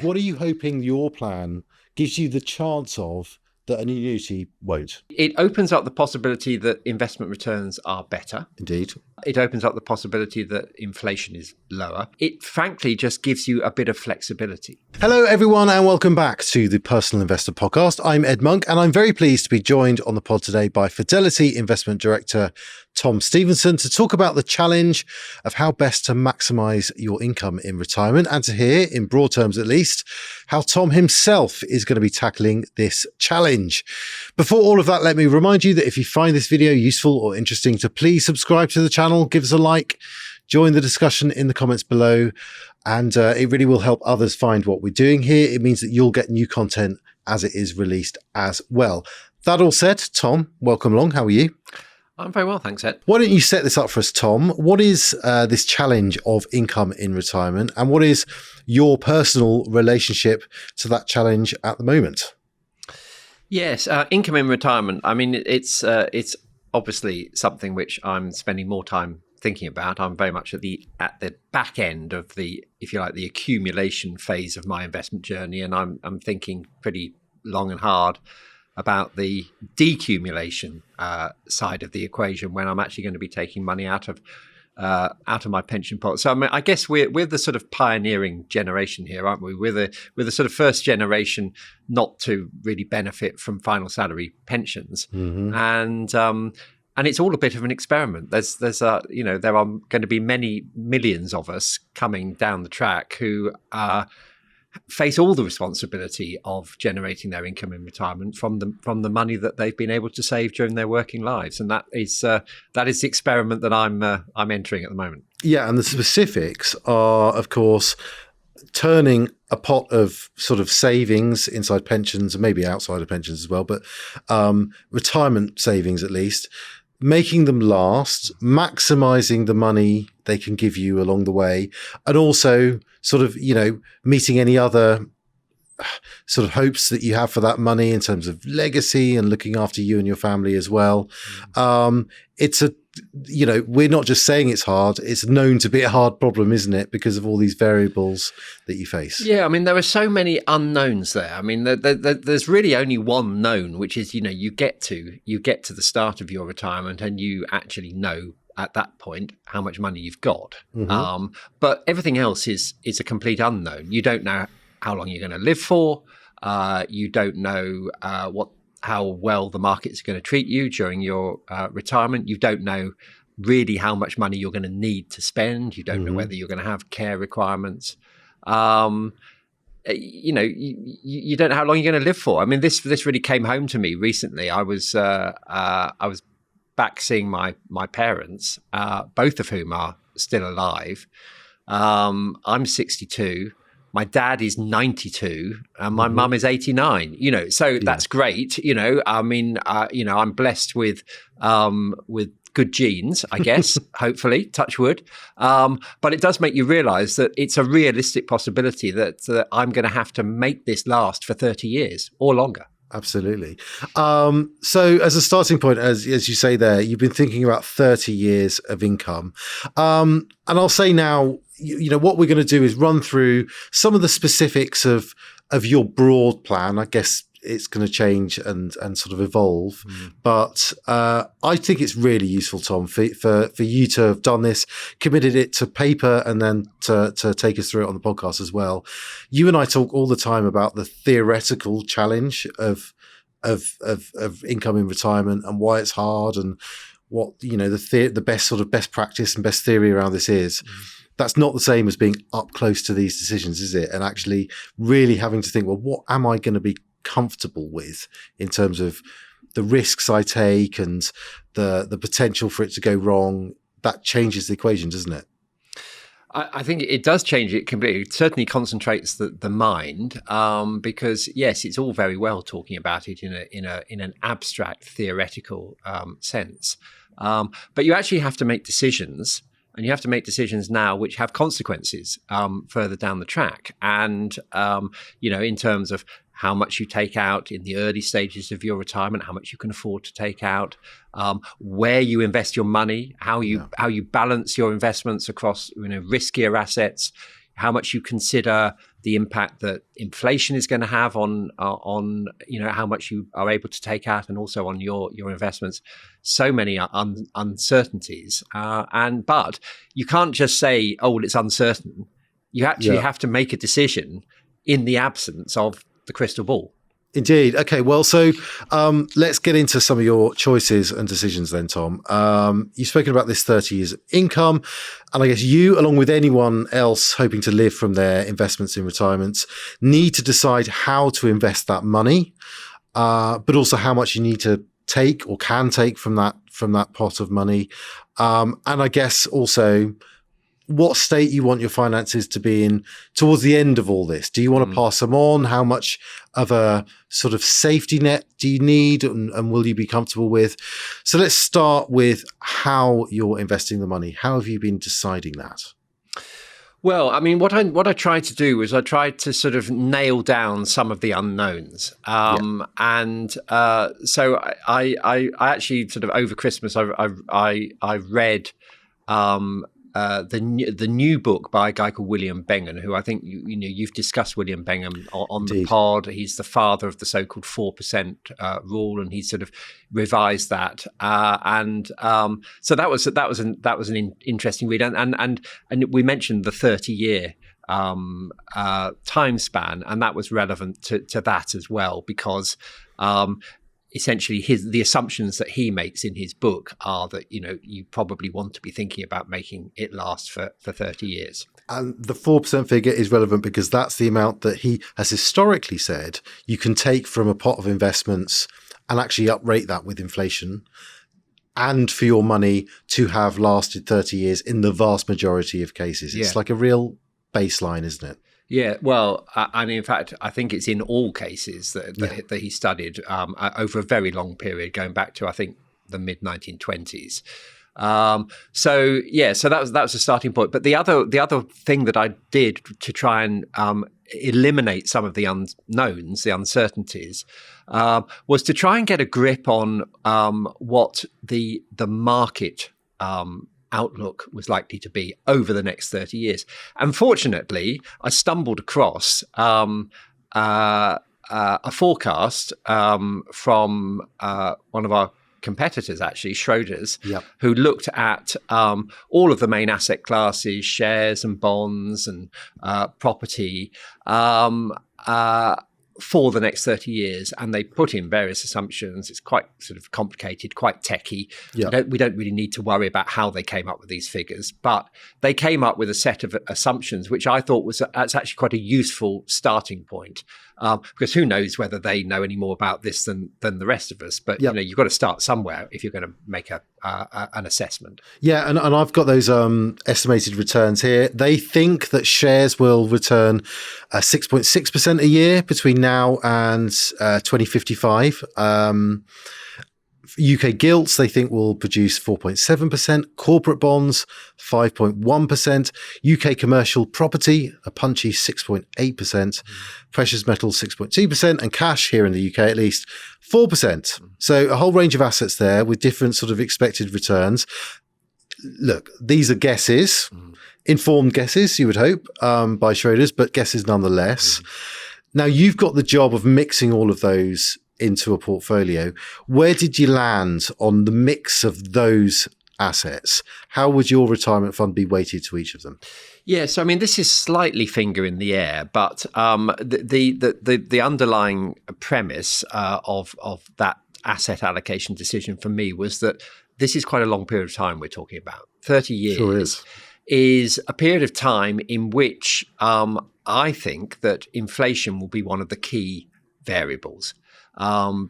What are you hoping your plan gives you the chance of that an annuity won't? It opens up the possibility that investment returns are better. Indeed. It opens up the possibility that inflation is lower. It frankly just gives you a bit of flexibility. Hello, everyone, and welcome back to the Personal Investor Podcast. I'm Ed Monk, and I'm very pleased to be joined on the pod today by Fidelity Investment Director Tom Stevenson to talk about the challenge of how best to maximize your income in retirement, and to hear, in broad terms at least, how Tom himself is going to be tackling this challenge. Before all of that, let me remind you that if you find this video useful or interesting, to please subscribe to the channel, give us a like, join the discussion in the comments below, and it really will help others find what we're doing here. It means that you'll get new content as it is released as well. That all said, Tom, welcome along. How are you? I'm very well, thanks, Ed. Why don't you set this up for us, Tom? What is this challenge of income in retirement, and what is your personal relationship to that challenge at the moment? Yes, income in retirement. I mean, it's obviously something which I'm spending more time thinking about. I'm very much at the back end of the, if you like, the accumulation phase of my investment journey, and I'm thinking pretty long and hard about the decumulation side of the equation when I'm actually going to be taking money out of my pension pot. So I mean, I guess we're the sort of pioneering generation here, aren't we? We're the sort of first generation not to really benefit from final salary pensions, and it's all a bit of an experiment. There are going to be many millions of us coming down the track who face all the responsibility of generating their income in retirement from the money that they've been able to save during their working lives, and that is the experiment that I'm entering at the moment. Yeah, and the specifics are, of course, turning a pot of sort of savings inside pensions, and maybe outside of pensions as well, but retirement savings at least, making them last, maximizing the money they can give you along the way, and also sort of, meeting any other sort of hopes that you have for that money in terms of legacy and looking after you and your family as well. We're not just saying it's hard, it's known to be a hard problem, isn't it? Because of all these variables that you face. Yeah, I mean, there are so many unknowns there. I mean, there's really only one known, which is, you get to the start of your retirement and you actually know at that point how much money you've got. Mm-hmm. But everything else is a complete unknown. You don't know how long you're going to live for. You don't know how well the market's going to treat you during your retirement. You don't know really how much money you're going to need to spend. You don't know whether you're going to have care requirements. You don't know how long you're going to live for. I mean, this really came home to me recently. I was back seeing my parents, both of whom are still alive. I'm 62. My dad is 92 and my mum is 89, so that's great. I mean, I'm blessed with good genes, I guess, hopefully, touch wood. But it does make you realize that it's a realistic possibility that I'm going to have to make this last for 30 years or longer. Absolutely. So as a starting point, as you say there, you've been thinking about 30 years of income. And I'll say now, what we're going to do is run through some of the specifics of your broad plan. I guess it's going to change and sort of evolve. But I think it's really useful, Tom, for you to have done this, committed it to paper, and then to take us through it on the podcast as well. You and I talk all the time about the theoretical challenge of income in retirement and why it's hard, and what the best practice and best theory around this is. That's not the same as being up close to these decisions, is it? And actually really having to think, well, what am I going to be comfortable with in terms of the risks I take and the potential for it to go wrong? That changes the equation, doesn't it? I think it does change it completely. It certainly concentrates the mind, because yes, it's all very well talking about it in an abstract theoretical sense, but you actually have to make decisions. And you have to make decisions now which have consequences further down the track. And, in terms of how much you take out in the early stages of your retirement, how much you can afford to take out, where you invest your money, how you balance your investments across riskier assets, how much you consider the impact that inflation is going to have on how much you are able to take out, and also on your investments. So many uncertainties, but you can't just say, "Oh, well, it's uncertain." You actually have to make a decision in the absence of the crystal ball. Indeed. Okay, well, so let's get into some of your choices and decisions then, Tom. You've spoken about this 30 years of income, and I guess you, along with anyone else hoping to live from their investments in retirements, need to decide how to invest that money, but also how much you need to take or can take from that pot of money. And I guess also what state you want your finances to be in towards the end of all this. Do you want to pass them on? How much of a sort of safety net do you need, and will you be comfortable with? So let's start with how you're investing the money. How have you been deciding that? Well, I mean, what I tried to do was I tried to sort of nail down some of the unknowns, and so I actually sort of over Christmas I read the new book by a guy called William Bengham, who I think you've discussed William Bengham on the pod. He's the father of the so-called 4% rule, and he sort of revised that. So that was an interesting read, and we mentioned the 30-year time span, and that was relevant to that as well, because essentially the assumptions that he makes in his book are that you probably want to be thinking about making it last for 30 years. And the 4% figure is relevant because that's the amount that he has historically said you can take from a pot of investments and actually uprate that with inflation, and for your money to have lasted 30 years in the vast majority of cases. It's like a real baseline, isn't it? Yeah, well, and in fact, I think it's in all cases that he studied over a very long period, going back to, I think, the mid 1920s. So that was a starting point. But the other thing that I did to try and eliminate some of the unknowns, the uncertainties, was to try and get a grip on what the market outlook was likely to be over the next 30 years. And fortunately, I stumbled across a forecast from one of our competitors, actually, Schroders, who looked at all of the main asset classes, shares and bonds and property, for the next 30 years, and they put in various assumptions. It's quite sort of complicated, quite techy. We don't really need to worry about how they came up with these figures, but they came up with a set of assumptions, which I thought that's actually quite a useful starting point, because who knows whether they know any more about this than the rest of us. But you've got to start somewhere if you're going to make an assessment. Yeah, and I've got those estimated returns here. They think that shares will return 6.6% a year between now and 2055. UK gilts, they think, will produce 4.7%, corporate bonds 5.1%, UK commercial property a punchy 6.8%, precious metals 6.2%, and cash, here in the UK at least, 4%. So a whole range of assets there with different sort of expected returns. Look, these are guesses, informed guesses, you would hope, by Schroders, but guesses nonetheless. Now, you've got the job of mixing all of those into a portfolio. Where did you land on the mix of those assets? How would your retirement fund be weighted to each of them? Yeah, so I mean, this is slightly finger in the air, but the underlying premise of that asset allocation decision for me was that this is quite a long period of time we're talking about. 30 years sure is a period of time in which I think that inflation will be one of the key variables.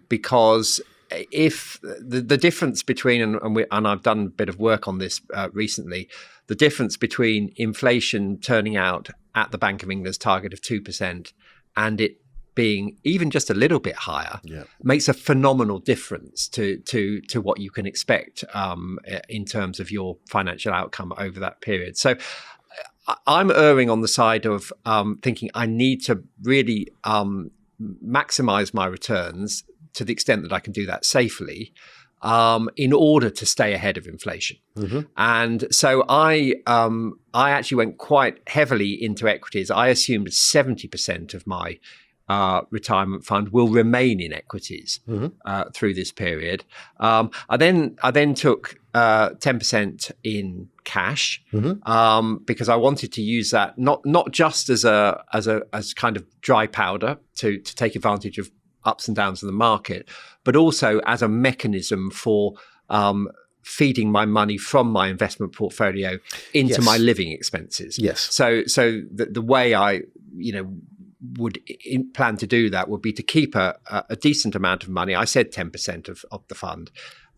Because if the difference between, and I've done a bit of work on this recently, the difference between inflation turning out at the Bank of England's target of 2% and it being even just a little bit higher makes a phenomenal difference to what you can expect in terms of your financial outcome over that period. So I'm erring on the side of thinking I need to really maximize my returns to the extent that I can do that safely, in order to stay ahead of inflation. And so I actually went quite heavily into equities. I assumed 70% of my retirement fund will remain in equities through this period. I then took 10% in cash because I wanted to use that not just as kind of dry powder to take advantage of ups and downs of the market, but also as a mechanism for feeding my money from my investment portfolio into my living expenses. Yes. So the way I would plan to do that would be to keep a decent amount of money. I said 10% of the fund,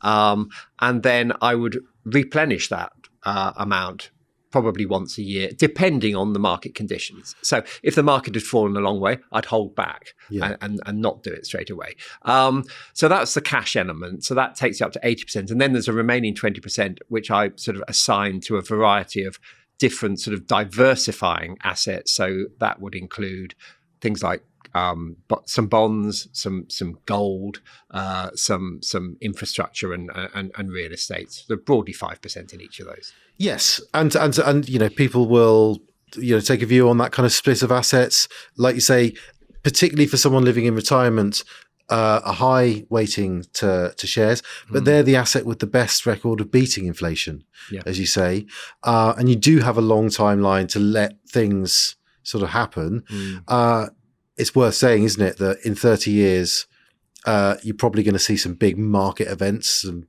and then I would replenish that amount probably once a year, depending on the market conditions. So if the market had fallen a long way, I'd hold back and not do it straight away. So that's the cash element. So that takes you up to 80%. And then there's a remaining 20%, which I sort of assign to a variety of different sort of diversifying assets. So that would include things like some bonds, some gold, some infrastructure and real estate. So broadly 5% in each of those. Yes, and people will take a view on that kind of split of assets, like you say, particularly for someone living in retirement. A high weighting to shares, but they're the asset with the best record of beating inflation, as you say. And you do have a long timeline to let things sort of happen. It's worth saying, isn't it, that in 30 years, you're probably going to see some big market events, and,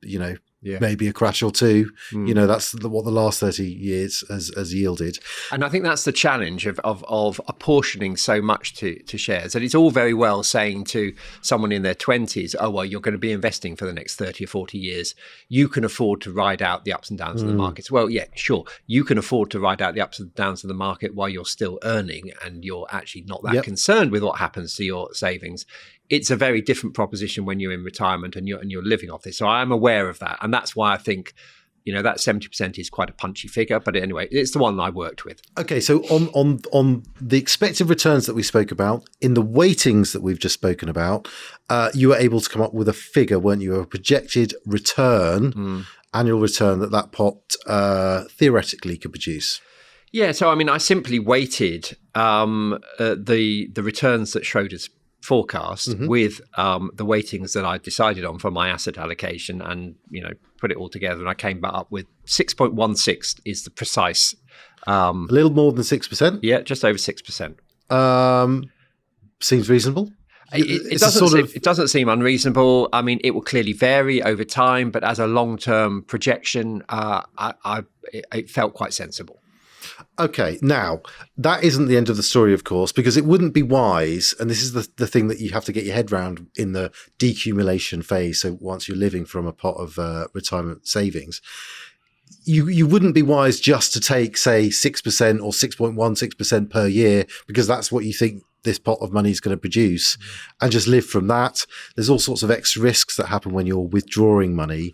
maybe a crash or two. That's what the last 30 years has yielded. And I think that's the challenge of apportioning so much to shares. And it's all very well saying to someone in their 20s, oh, well, you're going to be investing for the next 30 or 40 years. You can afford to ride out the ups and downs of the markets. Well, yeah, sure. You can afford to ride out the ups and downs of the market while you're still earning and you're actually not that concerned with what happens to your savings. It's a very different proposition when you're in retirement and you're living off this. So I am aware of that. And that's why I think, that 70% is quite a punchy figure. But anyway, it's the one I worked with. Okay, so on the expected returns that we spoke about, in the weightings that we've just spoken about, you were able to come up with a figure, weren't you? A projected return, annual return that pot theoretically could produce. Yeah, so I mean, I simply weighted the returns that Schroders forecast with the weightings that I decided on for my asset allocation and, put it all together. And I came back up with 6.16 is the precise. A little more than 6%? Yeah, just over 6%. Seems reasonable. It doesn't seem unreasonable. I mean, it will clearly vary over time, but as a long-term projection, it felt quite sensible. Okay, now, that isn't the end of the story, of course, because it wouldn't be wise, and this is the thing that you have to get your head around in the decumulation phase, so once you're living from a pot of retirement savings, you wouldn't be wise just to take, say, 6% or 6.16% per year, because that's what you think this pot of money is going to produce, and just live from that. There's all sorts of extra risks that happen when you're withdrawing money.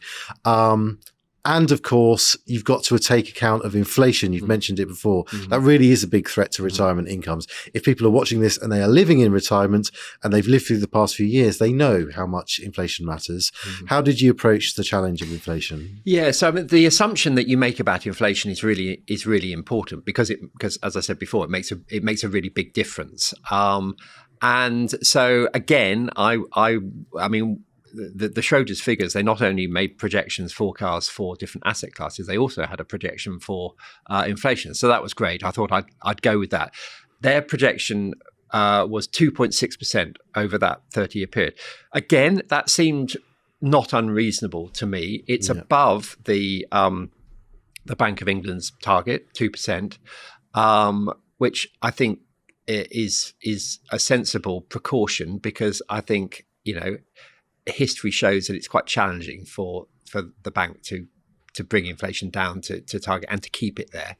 And of course, you've got to take account of inflation. You've mentioned it before. That really is a big threat to retirement incomes. If people are watching this and they are living in retirement and they've lived through the past few years, they know how much inflation matters. How did you approach the challenge of inflation? Yeah, so I mean, the assumption that you make about inflation is really important because as I said before, it makes a really big difference. And so again, I mean. The Schroders figures, they not only made projections, forecasts for different asset classes, they also had a projection for inflation. So that was great. I thought I'd go with that. Their projection was 2.6% over that 30-year period. Again, that seemed not unreasonable to me. It's above the Bank of England's target, 2%, which I think is a sensible precaution because I think, history shows that it's quite challenging for the bank to bring inflation down to target and to keep it there.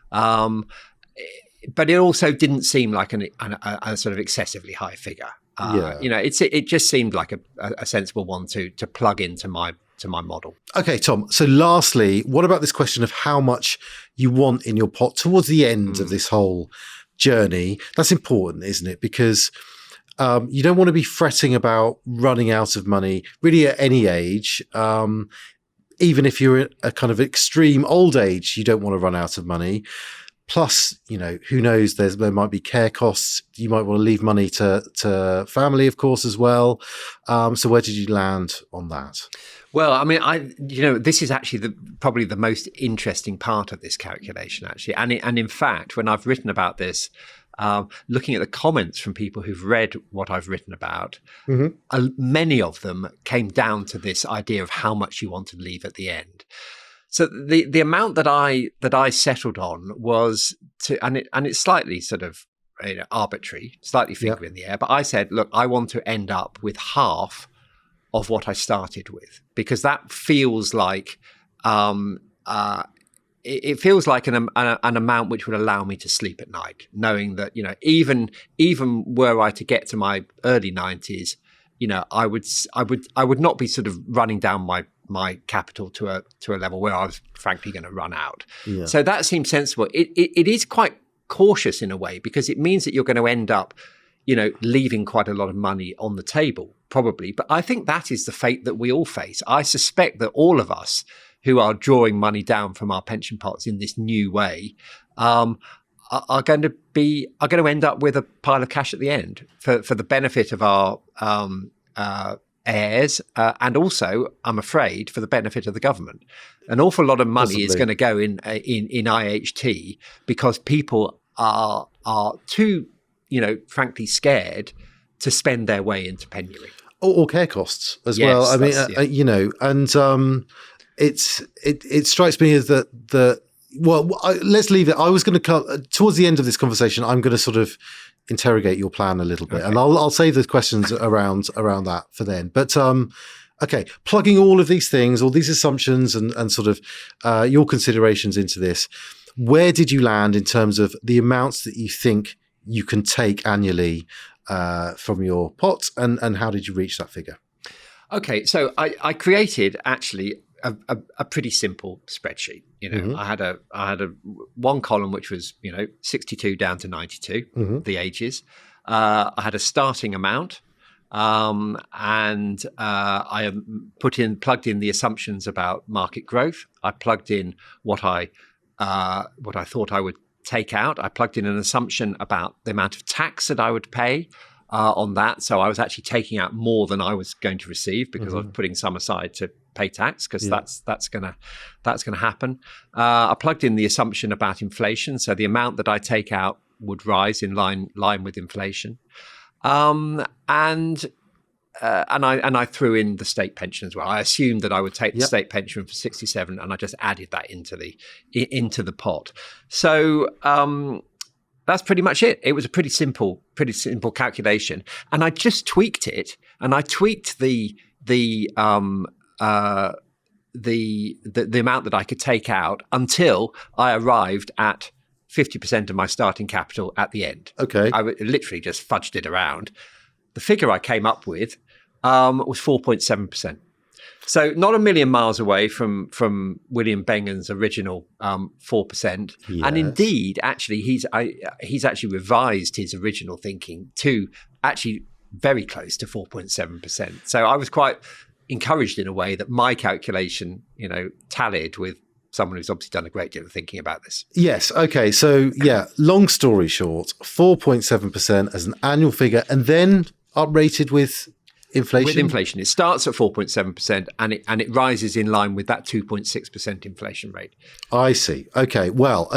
But it also didn't seem like a sort of excessively high figure. It just seemed like a sensible one to plug into my model. Okay, Tom. So lastly, what about this question of how much you want in your pot towards the end of this whole journey? That's important, isn't it? Because You don't want to be fretting about running out of money really at any age. Even if you're at a kind of extreme old age, you don't want to run out of money. Plus, who knows, there might be care costs. You might want to leave money to family, of course, as well. So where did you land on that? Well, I mean, this is actually probably the most interesting part of this calculation, actually. And in fact, when I've written about this, looking at the comments from people who've read what I've written about, many of them came down to this idea of how much you want to leave at the end. So the amount that I settled on was and it's slightly sort of arbitrary, slightly finger in the air, but I said, look, I want to end up with half of what I started with, because that feels like it feels like an amount which would allow me to sleep at night, knowing that even were I to get to my early 90s, I would not be sort of running down my capital to a level where I was frankly going to run out. Yeah. So that seems sensible. It is quite cautious in a way, because it means that you're going to end up, leaving quite a lot of money on the table, probably. But I think that is the fate that we all face. I suspect that all of us who are drawing money down from our pension pots in this new way are going to end up with a pile of cash at the end for the benefit of our heirs, and also, I'm afraid, for the benefit of the government. An awful lot of money is going to go in IHT because people are too, frankly, scared to spend their way into penury. Or care costs as well. I mean, and it strikes me as that let's leave it. I was going to come towards the end of this conversation. I'm going to sort of interrogate your plan a little bit, and I'll save the questions around that for then. But okay, plugging all of these things, all these assumptions, and sort of your considerations into this, where did you land in terms of the amounts that you think you can take annually from your pot, and how did you reach that figure? Okay, so I created actually a pretty simple spreadsheet. I had a one column which was 62 down to 92, the ages. I had a starting amount, and I plugged in the assumptions about market growth. I plugged in what I thought I would take out. I plugged in an assumption about the amount of tax that I would pay on that. So I was actually taking out more than I was going to receive, because I was putting some aside to pay tax, because that's gonna happen. I plugged in the assumption about inflation, so the amount that I take out would rise in line with inflation, and I threw in the state pension as well. I assumed that I would take the state pension for 67, and I just added that into the pot. So that's pretty much it. It was a pretty simple calculation, and I just tweaked it, and I tweaked the amount that I could take out until I arrived at 50% of my starting capital at the end. Okay, I literally just fudged it around. The figure I came up with was 4.7%. So not a million miles away from William Bengen's original 4%. Yes. And indeed, actually, he's actually revised his original thinking to actually very close to 4.7%. So I was quite encouraged in a way that my calculation, tallied with someone who's obviously done a great deal of thinking about this. Yes. Okay. So long story short, 4.7% as an annual figure, and then uprated with inflation? With inflation. It starts at 4.7% and it rises in line with that 2.6% inflation rate. I see. Okay. Well,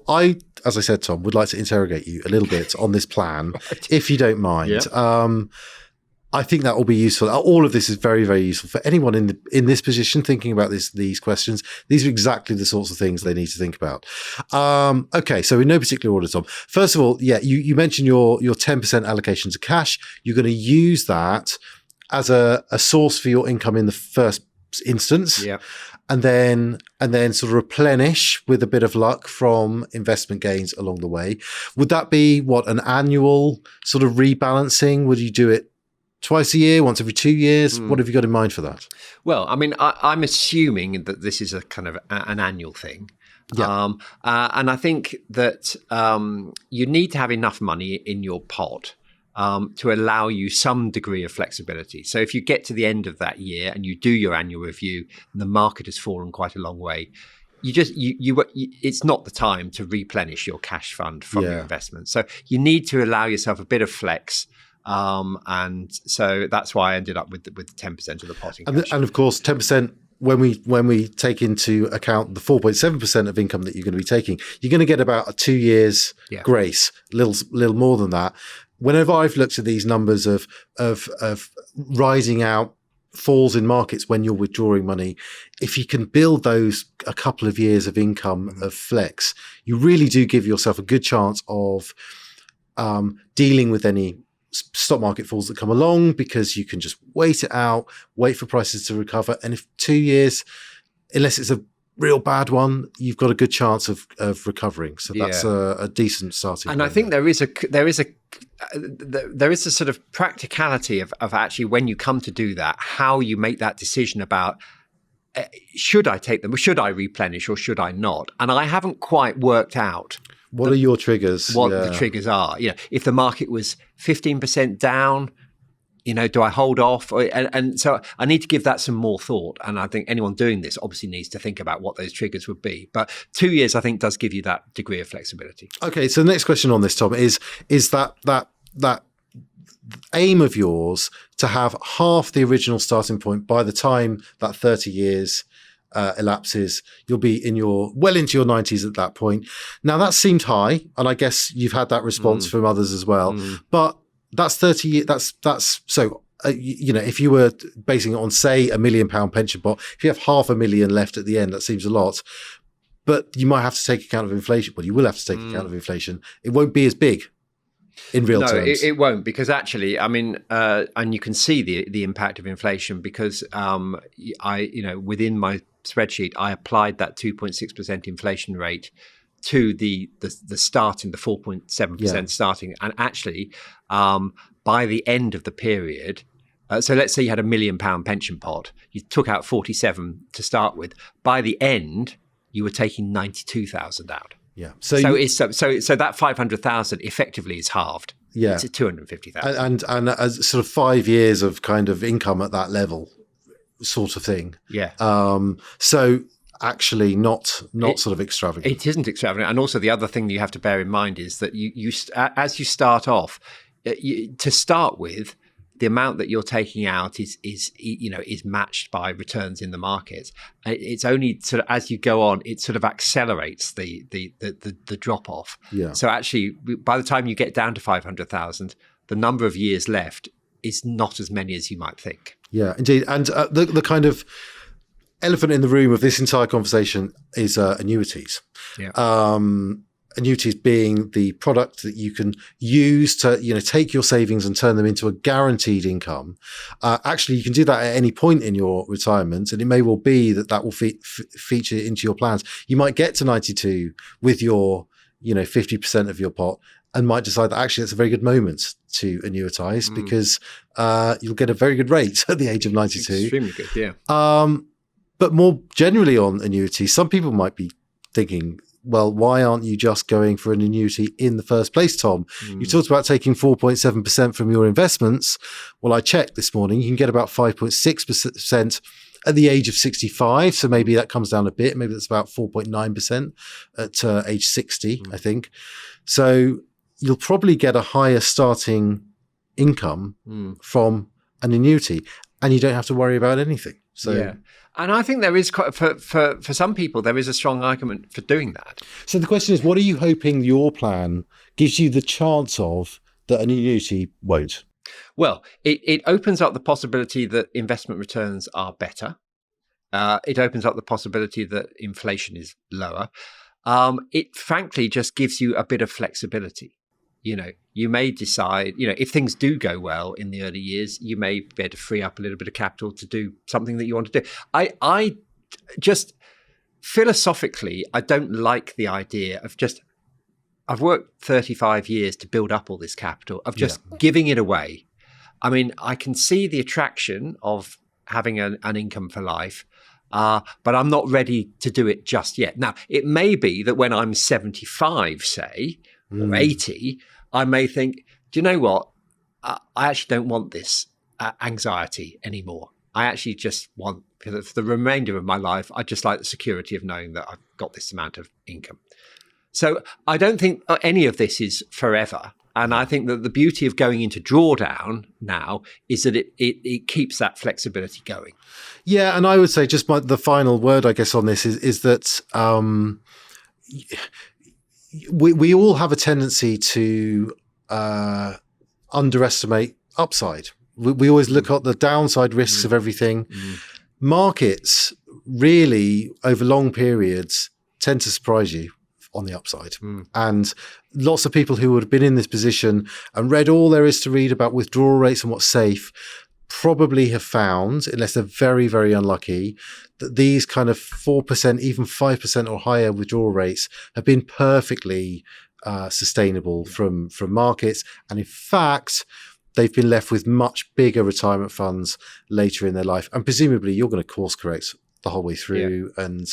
I, as I said, Tom, would like to interrogate you a little bit on this plan, right, if you don't mind. Yeah. I think that will be useful. All of this is very, very useful for anyone in this position thinking about these questions. These are exactly the sorts of things they need to think about. Okay, so in no particular order, Tom. First of all, you mentioned your 10% allocation to cash. You're going to use that as a source for your income in the first instance. Yeah. And then sort of replenish with a bit of luck from investment gains along the way. Would that be an annual sort of rebalancing? Would you do it twice a year, once every 2 years? What have you got in mind for that? Well, I mean, I'm assuming that this is a kind of an annual thing. Yeah. And I think that you need to have enough money in your pot to allow you some degree of flexibility. So if you get to the end of that year and you do your annual review and the market has fallen quite a long way, it's not the time to replenish your cash fund from your investment. So you need to allow yourself a bit of flex. And so that's why I ended up with the 10% of the pot in cash. And of course, 10%. When we take into account the 4.7% of income that you're going to be taking, you're going to get about a 2 years grace, little more than that. Whenever I've looked at these numbers of rising out falls in markets when you're withdrawing money, if you can build those a couple of years of income of flex, you really do give yourself a good chance of dealing with any stock market falls that come along, because you can just wait it out, wait for prices to recover. And if 2 years, unless it's a real bad one, you've got a good chance of recovering. So that's a decent starting point. And I think there is a sort of practicality of actually, when you come to do that, how you make that decision about should I take them, should I replenish, or should I not? And I haven't quite worked out what are your triggers? What the triggers are. If the market was 15% down, do I hold off? And so I need to give that some more thought. And I think anyone doing this obviously needs to think about what those triggers would be. But 2 years, I think, does give you that degree of flexibility. Okay, so the next question on this, Tom, is that aim of yours to have half the original starting point by the time that 30 years elapses. You'll be well into your 90s at that point. Now that seemed high, and I guess you've had that response from others as well. But that's 30 years. That's so. If you were basing it on, say, £1 million pension pot, if you have $500,000 left at the end, that seems a lot. But you might have to take account of inflation. Well, you will have to take account of inflation. It won't be as big in real terms. No, it won't, because actually, I mean, and you can see the impact of inflation, because within my spreadsheet, I applied that 2.6% inflation rate to the starting, the 4.7% starting. And actually, by the end of the period, so let's say you had £1 million pension pot, you took out 47 to start with. By the end, you were taking 92,000 out. Yeah. So that 500,000 effectively is halved. Yeah. It's 250,000. And as sort of 5 years of kind of income at that level, sort of thing. Yeah. So actually not sort of extravagant. It isn't extravagant. And also the other thing you have to bear in mind is that you as you start off, to start with, the amount that you're taking out is matched by returns in the market. It's only sort of as you go on, it sort of accelerates the drop off. Yeah. So actually, by the time you get down to 500,000, the number of years left is not as many as you might think. Yeah, indeed. And the kind of elephant in the room of this entire conversation is annuities. Yeah. Annuities being the product that you can use to, take your savings and turn them into a guaranteed income. Actually, you can do that at any point in your retirement, and it may well be that will feature into your plans. You might get to 92 with your, 50% of your pot, and might decide that actually it's a very good moment to annuitize because you'll get a very good rate at the age of 92. Extremely good, yeah. But more generally on annuities, some people might be thinking, well, why aren't you just going for an annuity in the first place, Tom? You talked about taking 4.7% from your investments. Well, I checked this morning. You can get about 5.6% at the age of 65. So maybe that comes down a bit. Maybe that's about 4.9% at age 60, I think. So you'll probably get a higher starting income from an annuity, and you don't have to worry about anything. So yeah. And I think there is quite, for some people, there is a strong argument for doing that. So the question is, what are you hoping your plan gives you the chance of that an annuity won't? Well, it opens up the possibility that investment returns are better. It opens up the possibility that inflation is lower. It frankly just gives you a bit of flexibility. You may decide, if things do go well in the early years, you may be able to free up a little bit of capital to do something that you want to do. I just philosophically, I don't like the idea of I've worked 35 years to build up all this capital, of just giving it away. I mean, I can see the attraction of having an income for life, but I'm not ready to do it just yet. Now, it may be that when I'm 75, say, or 80, I may think, do you know what? I actually don't want this anxiety anymore. I actually just want, for the remainder of my life, I just like the security of knowing that I've got this amount of income. So I don't think any of this is forever. And I think that the beauty of going into drawdown now is that it keeps that flexibility going. Yeah, and I would say just the final word, I guess, on this is that we all have a tendency to underestimate upside. We always look at the downside risks of everything. Markets really, over long periods, tend to surprise you on the upside. And lots of people who would have been in this position and read all there is to read about withdrawal rates and what's safe probably have found, unless they're very, very unlucky, that these kind of 4%, even 5% or higher withdrawal rates have been perfectly sustainable from markets. And in fact, they've been left with much bigger retirement funds later in their life. And presumably you're going to course correct the whole way through, and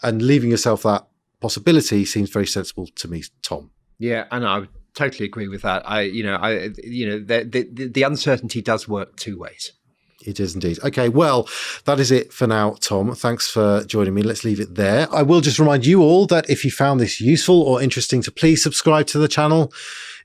leaving yourself that possibility seems very sensible to me, Tom. Yeah, and I would totally agree with that. The uncertainty does work two ways. It is indeed. Okay, well, that is it for now, Tom. Thanks for joining me. Let's leave it there. I will just remind you all that if you found this useful or interesting, to please subscribe to the channel.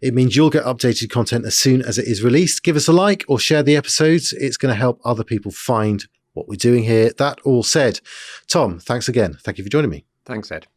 It means you'll get updated content as soon as it is released. Give us a like or share the episodes. It's going to help other people find what we're doing here. That all said, Tom, thanks again. Thank you for joining me. Thanks, Ed.